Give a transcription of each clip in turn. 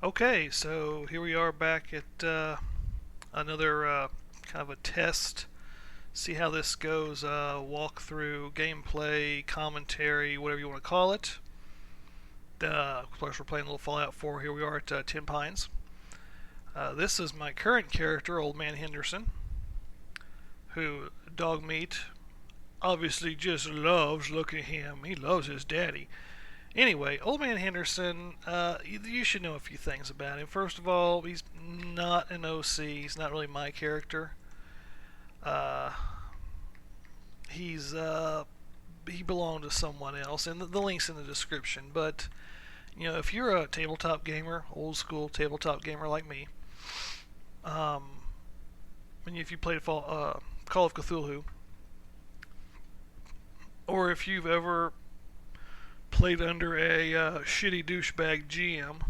Okay, so here we are back at another kind of a test. See how this goes. Walk through gameplay, commentary, whatever you want to call it. Of course, we're playing a little Fallout 4. Here we are at Tin Pines. This is my current character, Old Man Henderson, who dog meat obviously just loves. Look at him. He loves his daddy. Anyway, Old Man Henderson, you should know a few things about him. First of all, he's not an OC. He's not really my character. Uh, he belonged to someone else, and the link's in the description. But if you're a tabletop gamer, old school tabletop gamer like me, um, and if you played Call of Cthulhu, or if you've ever played under a shitty douchebag GM,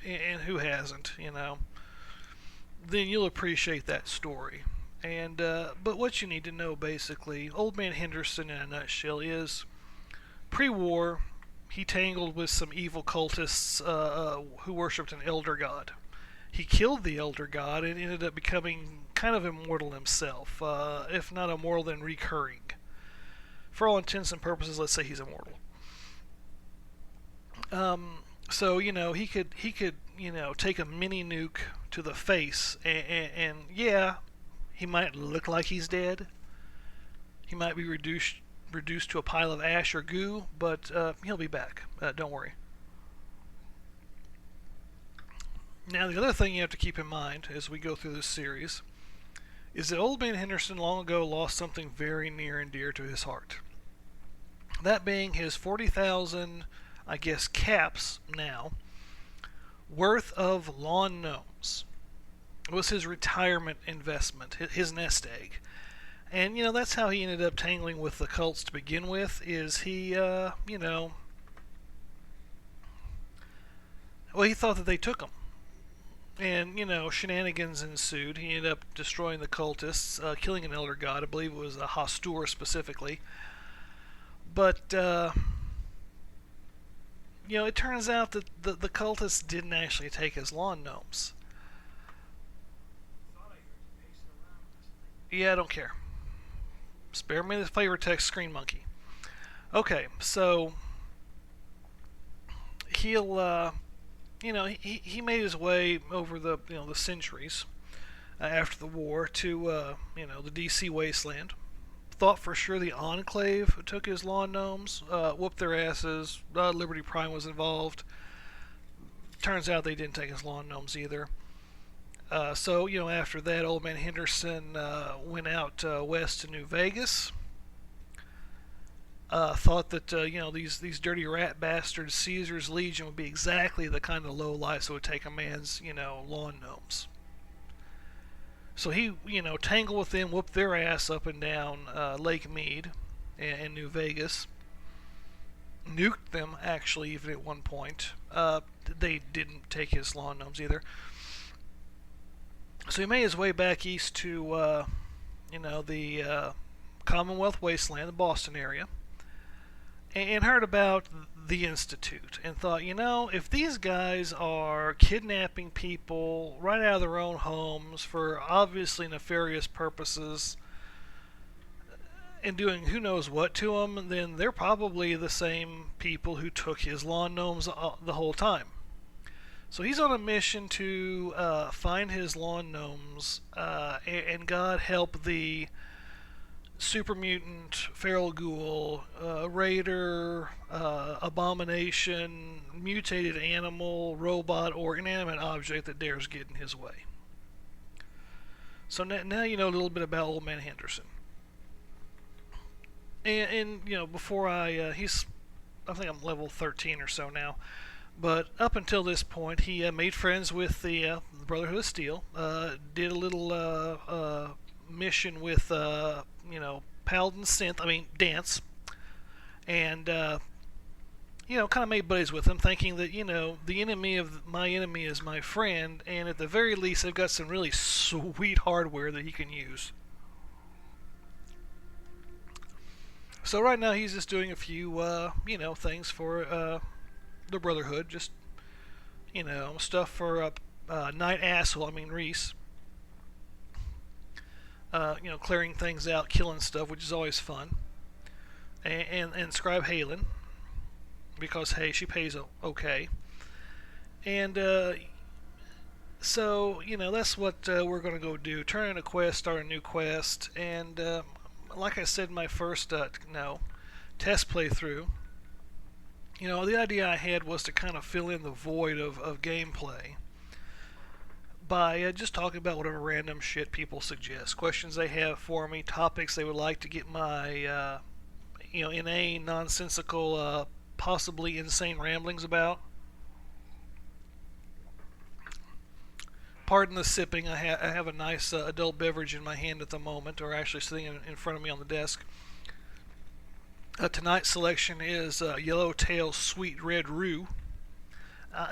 and who hasn't, then you'll appreciate that story. And but what you need to know, basically, Old Man Henderson, in a nutshell, is pre-war. He tangled with some evil cultists who worshipped an elder god. He killed the elder god and ended up becoming kind of immortal himself, if not immortal, then recurring. For all intents and purposes, let's say he's immortal. So he could take a mini nuke to the face, and yeah, he might look like he's dead. He might be reduced to a pile of ash or goo, but he'll be back. Don't worry. Now, the other thing you have to keep in mind as we go through this series is that Old Man Henderson long ago lost something very near and dear to his heart. That being his 40,000, I guess, caps now, worth of lawn gnomes. It was his retirement investment, his nest egg. And, that's how he ended up tangling with the cults to begin with, is he, well, he thought that they took him. And, shenanigans ensued. He ended up destroying the cultists, killing an elder god. I believe it was a Hastur specifically. But, it turns out that the cultists didn't actually take his lawn gnomes. Yeah, I don't care. Spare me the flavor text screen monkey. Okay, so he'll, he made his way over the centuries after the war to, the DC wasteland. Thought for sure the Enclave took his lawn gnomes, whooped their asses. Liberty Prime was involved. Turns out they didn't take his lawn gnomes either. So, after that, Old Man Henderson went out west to New Vegas. Thought that, these dirty rat bastards, Caesar's Legion, would be exactly the kind of lowlifes that would take a man's, lawn gnomes. So he, tangled with them, whooped their ass up and down Lake Mead in New Vegas. Nuked them, actually, even at one point. They didn't take his lawn gnomes either. So he made his way back east to, the Commonwealth Wasteland, the Boston area, and heard about the Institute, and thought, if these guys are kidnapping people right out of their own homes for obviously nefarious purposes and doing who knows what to them, then they're probably the same people who took his lawn gnomes the whole time. So he's on a mission to find his lawn gnomes, and God help the super mutant, feral ghoul, raider, abomination, mutated animal, robot, or inanimate object that dares get in his way. So now you know a little bit about Old Man Henderson. And before I think I'm level 13 or so now. But up until this point, he made friends with the Brotherhood of Steel. Did a little mission with Paladin Synth, Dance, and kind of made buddies with them, thinking that the enemy of my enemy is my friend, and at the very least, they've got some really sweet hardware that he can use. So right now, he's just doing a few things for the Brotherhood, just stuff for Night Asshole, Reese. Clearing things out, killing stuff, which is always fun. And Scribe Halen, because hey, she pays okay. And so that's what we're gonna go do. Turn in a quest, start a new quest, and like I said in my first test playthrough, the idea I had was to kind of fill in the void of gameplay by just talking about whatever random shit people suggest, questions they have for me, topics they would like to get my inane, nonsensical, possibly insane ramblings about. Pardon the sipping. I have a nice adult beverage in my hand at the moment, or actually sitting in front of me on the desk. Tonight's selection is Yellowtail Sweet Red Rue.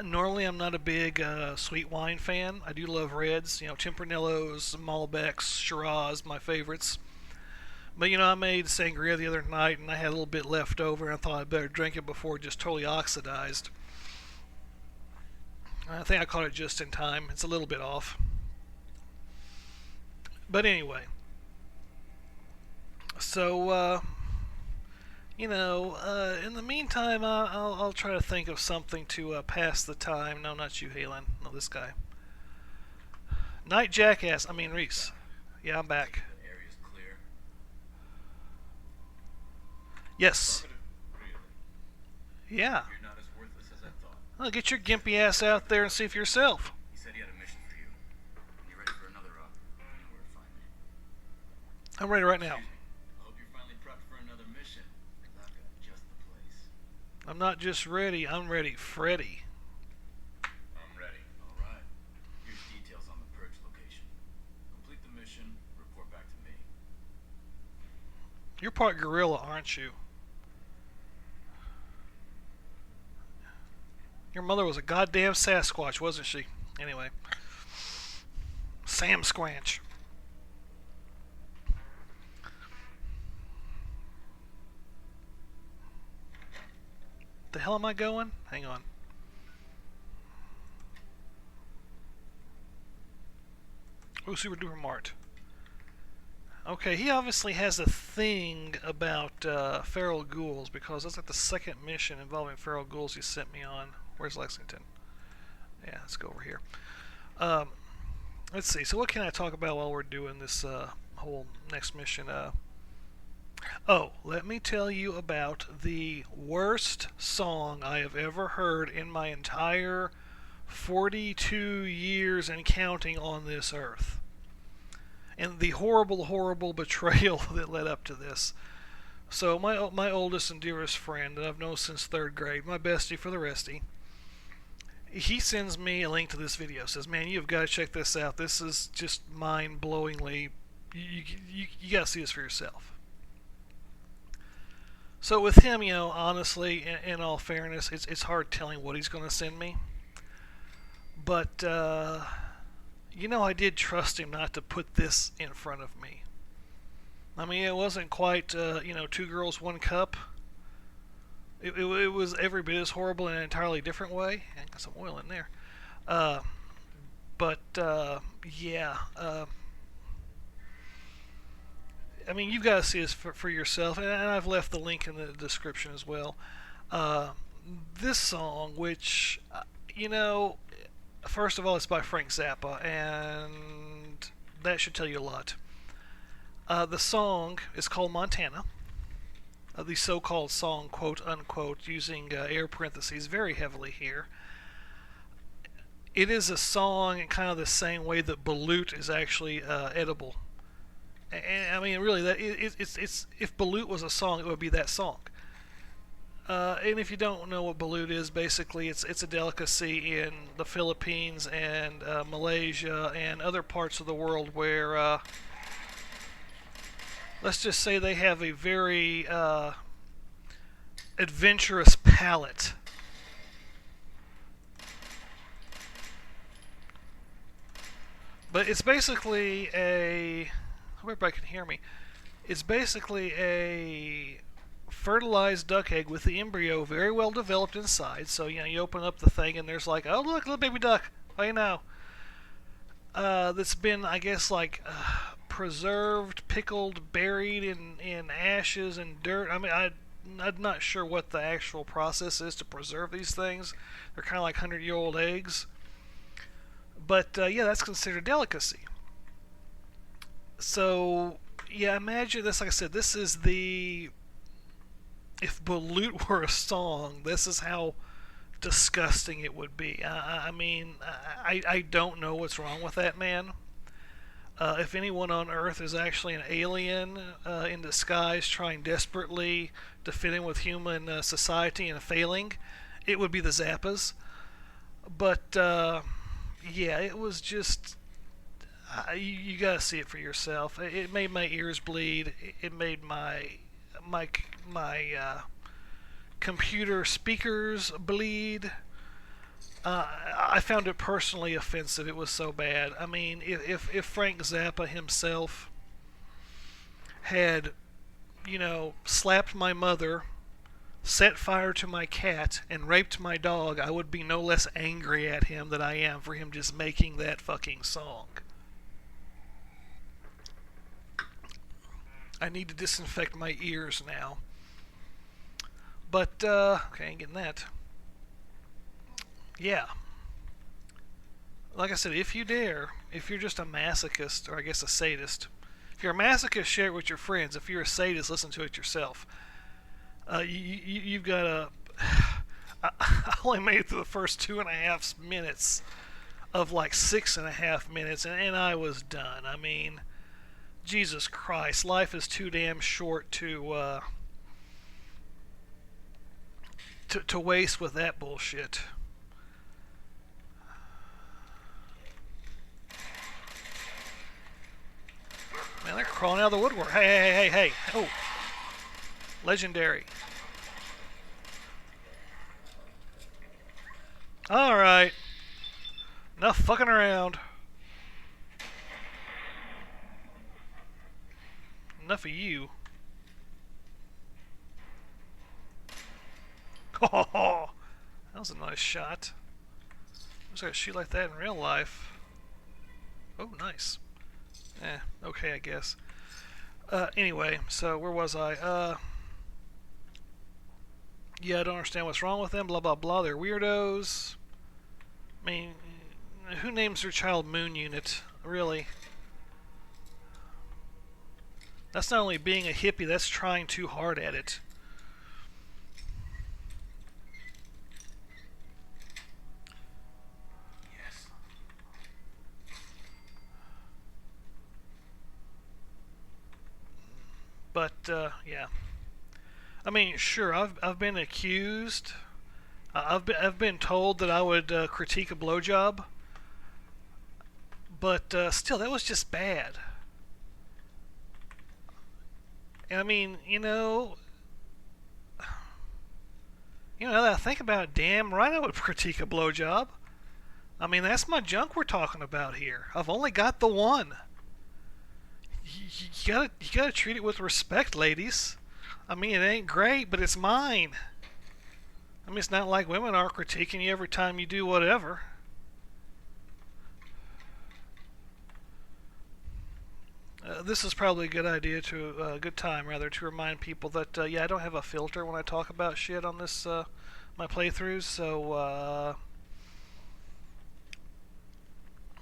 Normally, I'm not a big sweet wine fan. I do love reds, Tempranillos, Malbecs, Shiraz, my favorites. But I made sangria the other night, and I had a little bit left over, and I thought I'd better drink it before it just totally oxidized. I think I caught it just in time. It's a little bit off. But anyway. So, in the meantime, I'll try to think of something to pass the time. No, not you, Halen. No, this guy. Night Jackass. Reese. Yeah, I'm back. The area's clear. Yes. Really? Yeah. You're not as worthless as I thought. Well, get your gimpy ass out there and see for yourself. He said he had a mission for you. When you're ready for another you know where to find me. I'm ready right now. I hope you're finally prepped for another mission. I've got just the place. I'm not just ready, I'm ready, Freddy. I'm ready. Alright. Here's details on the purge location. Complete the mission, report back to me. You're part gorilla, aren't you? Your mother was a goddamn Sasquatch, wasn't she? Anyway. Sam Squanch. The hell am I going? Hang on. Oh, Super Duper Mart. Okay, he obviously has a thing about feral ghouls, because that's like the second mission involving feral ghouls he sent me on. Where's Lexington? Yeah, let's go over here. Let's see. So what can I talk about while we're doing this whole next mission? Let me tell you about the worst song I have ever heard in my entire 42 years and counting on this earth. And the horrible, horrible betrayal that led up to this. So my oldest and dearest friend that I've known since 3rd grade, my bestie for the restie, he sends me a link to this video. Says, man, you've got to check this out. This is just mind-blowingly... You got to see this for yourself. So with him, honestly, in all fairness, it's hard telling what he's going to send me. But, I did trust him not to put this in front of me. It wasn't quite, 2 girls, 1 cup. It was every bit as horrible in an entirely different way. And got some oil in there. Yeah. You've got to see this for yourself. And I've left the link in the description as well. This song, which, first of all, it's by Frank Zappa. And that should tell you a lot. The song is called Montana. The so-called song, quote unquote, using air parentheses very heavily here. It is a song in kind of the same way that Balut is actually edible. And really, it's if Balut was a song, it would be that song. And if you don't know what balut is, basically it's a delicacy in the Philippines and Malaysia and other parts of the world where, let's just say they have a very adventurous palate. But it's basically I hope everybody can hear me. It's basically a fertilized duck egg with the embryo very well developed inside. So, you open up the thing and there's like, oh, look, little baby duck. Oh, that's been, I guess, like preserved, pickled, buried in ashes and dirt. I mean, I'm not sure what the actual process is to preserve these things. They're kind of like 100-year-old eggs. But, yeah, that's considered a delicacy. So, yeah, imagine this. Like I said, this is the... If Balut were a song, this is how disgusting it would be. I mean, I don't know what's wrong with that man. If anyone on Earth is actually an alien in disguise trying desperately to fit in with human society and failing, it would be the Zappas. But, yeah, it was just... you gotta see it for yourself. It made my ears bleed. It made my computer speakers bleed. I found it personally offensive. It was so bad. I mean, if Frank Zappa himself had, slapped my mother, set fire to my cat, and raped my dog, I would be no less angry at him than I am for him just making that fucking song. I need to disinfect my ears now. But, okay, I ain't getting that. Yeah. Like I said, if you dare, if you're just a masochist, or I guess a sadist, if you're a masochist, share it with your friends. If you're a sadist, listen to it yourself. You've got to... I only made it through the first 2.5 minutes of like 6.5 minutes, and I was done. I mean, Jesus Christ, life is too damn short to waste with that bullshit. Man, they're crawling out of the woodwork. Hey. Oh. Legendary. Alright. Enough fucking around. Enough of you. Oh, that was a nice shot. I was gonna shoot like that in real life. Oh, nice. Okay, I guess. Anyway, so where was I? Yeah, I don't understand what's wrong with them, blah blah blah, they're weirdos. I mean, who names their child Moon Unit? Really? That's not only being a hippie, that's trying too hard at it. Yes. But, yeah. I mean, sure, I've been accused. I've been told that I would critique a blowjob. But, still, that was just bad. And I mean, now that I think about it, damn right I would critique a blowjob. I mean, that's my junk we're talking about here. I've only got the one. You gotta treat it with respect, ladies. I mean, it ain't great, but it's mine. I mean, it's not like women are critiquing you every time you do whatever. This is probably a good time to remind people that yeah, I don't have a filter when I talk about shit on this my playthroughs. So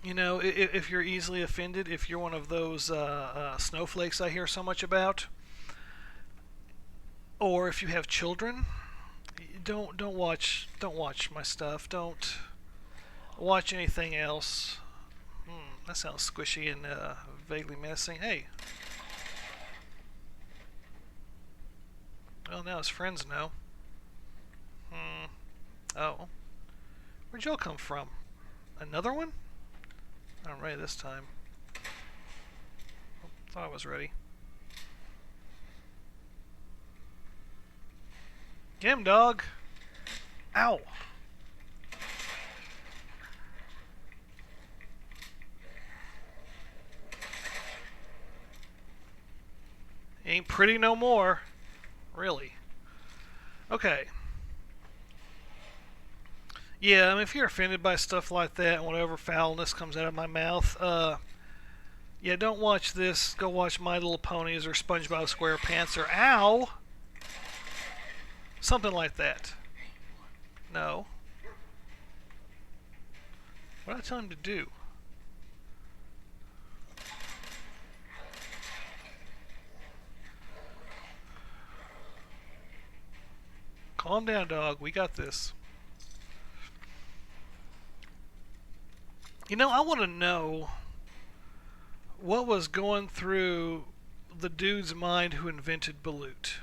if you're easily offended, if you're one of those snowflakes I hear so much about, or if you have children, don't watch my stuff. Don't watch anything else. That sounds squishy and vaguely menacing. Hey. Well, now his friends know. Oh. Where'd y'all come from? Another one? I'm ready this time. Thought I was ready. Get him, dog. Ow. Ain't pretty no more. Really. Okay. Yeah, I mean, if you're offended by stuff like that and whatever foulness comes out of my mouth, yeah, don't watch this. Go watch My Little Ponies or SpongeBob SquarePants or Ow! Something like that. No. What did I tell him to do? Calm down, dog. We got this. You know, I want to know what was going through the dude's mind who invented Balut.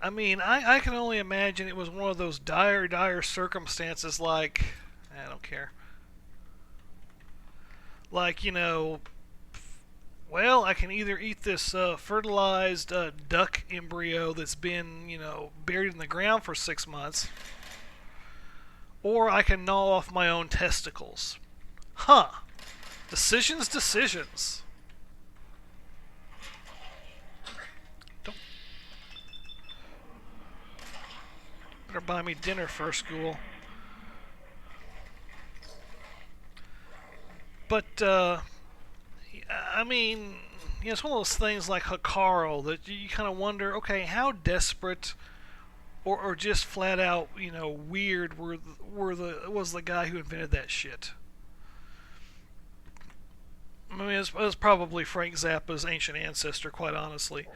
I mean, I can only imagine it was one of those dire circumstances like, I don't care. Like, well, I can either eat this fertilized duck embryo that's been, buried in the ground for 6 months, or I can gnaw off my own testicles. Huh. Decisions. Don't. Better buy me dinner first, school. But, I mean, it's one of those things like Hikaru that you kind of wonder, okay, how desperate or just flat out, weird was the guy who invented that shit. I mean, it was probably Frank Zappa's ancient ancestor, quite honestly.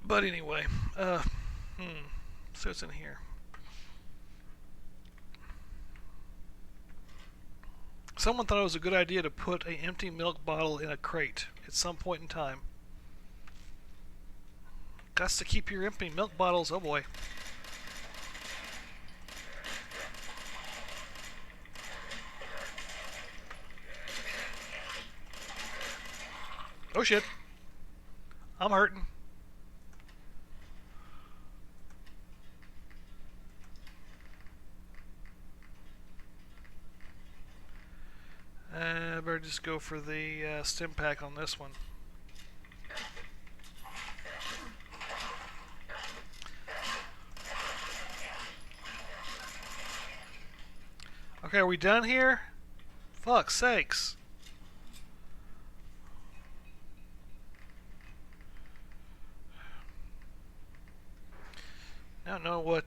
But anyway, so it's in here. Someone thought it was a good idea to put an empty milk bottle in a crate at some point in time. Gots to keep your empty milk bottles, oh boy. Oh shit. I'm hurting. I better just go for the stim pack on this one. Okay, are we done here? Fuck's sakes. I don't know what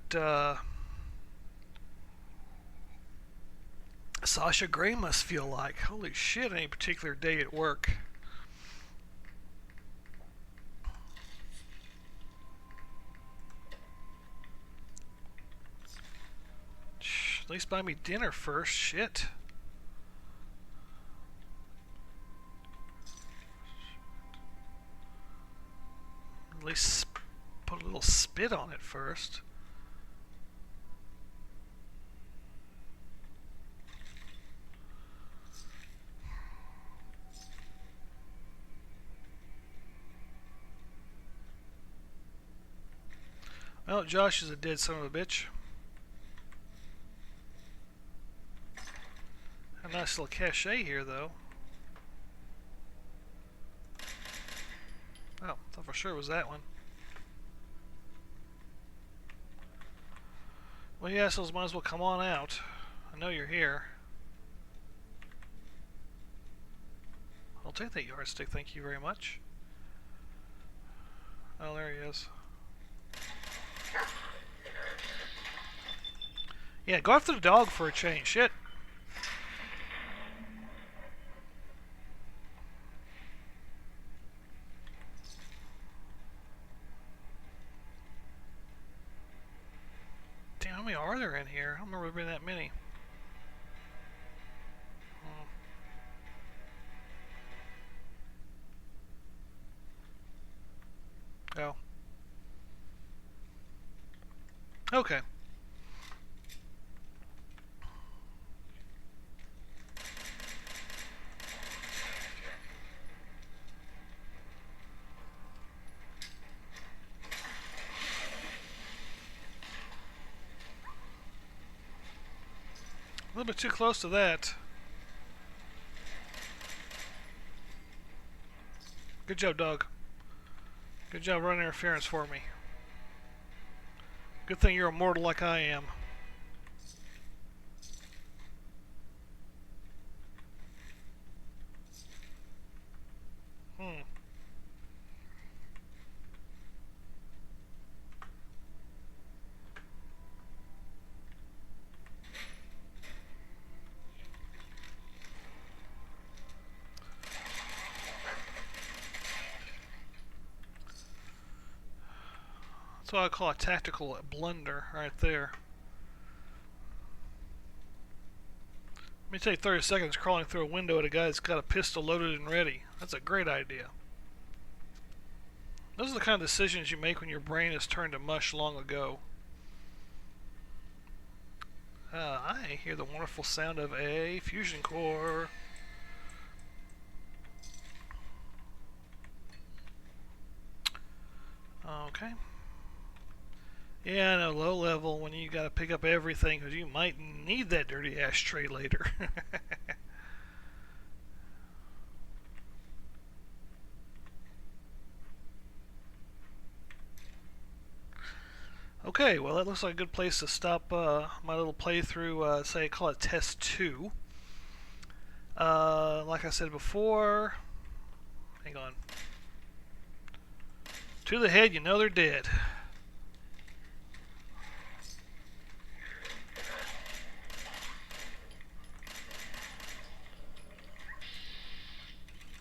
Sasha Grey must feel like. Holy shit, any particular day at work. At least buy me dinner first. Shit. At least put a little spit on it first. Well, Josh is a dead son of a bitch. A nice little cachet here, though. Oh, thought for sure it was that one. Well, yeah, so might as well come on out. I know you're here. I'll take that yardstick, thank you very much. Oh, there he is. Yeah, go after the dog for a change. Shit. Damn, how many are there in here? I don't remember there being that many. Oh. Okay. A little bit too close to that. Good job, dog. Good job running interference for me. Good thing you're immortal like I am. Hmm. That's what I call a tactical blunder right there. Let me take 30 seconds crawling through a window at a guy that's got a pistol loaded and ready. That's a great idea. Those are the kind of decisions you make when your brain has turned to mush long ago. I hear the wonderful sound of a fusion core. Okay. Yeah, I know, low level when you gotta pick up everything because you might need that dirty ashtray later. Okay, well that looks like a good place to stop my little playthrough, say call it test 2. Like I said before, hang on. To the head, you know they're dead.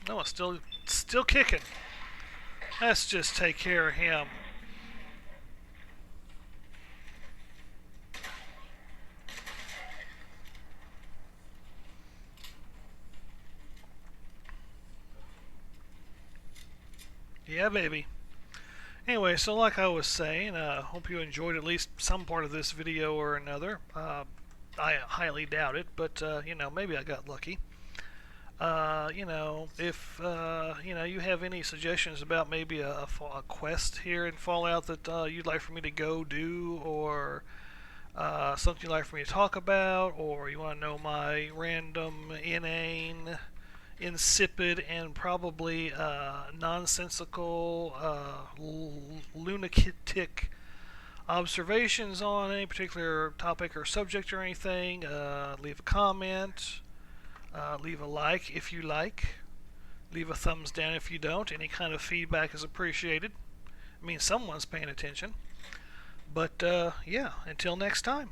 No, it's still kicking. Let's just take care of him. Yeah, baby. Anyway, so like I was saying, hope you enjoyed at least some part of this video or another. I highly doubt it, but maybe I got lucky. If you have any suggestions about maybe a quest here in Fallout that you'd like for me to go do, or something you'd like for me to talk about, or you want to know my random, inane, insipid, and probably nonsensical, lunatic observations on any particular topic or subject or anything, leave a comment. Leave a like if you like. Leave a thumbs down if you don't. Any kind of feedback is appreciated. It means someone's paying attention. But, yeah, until next time.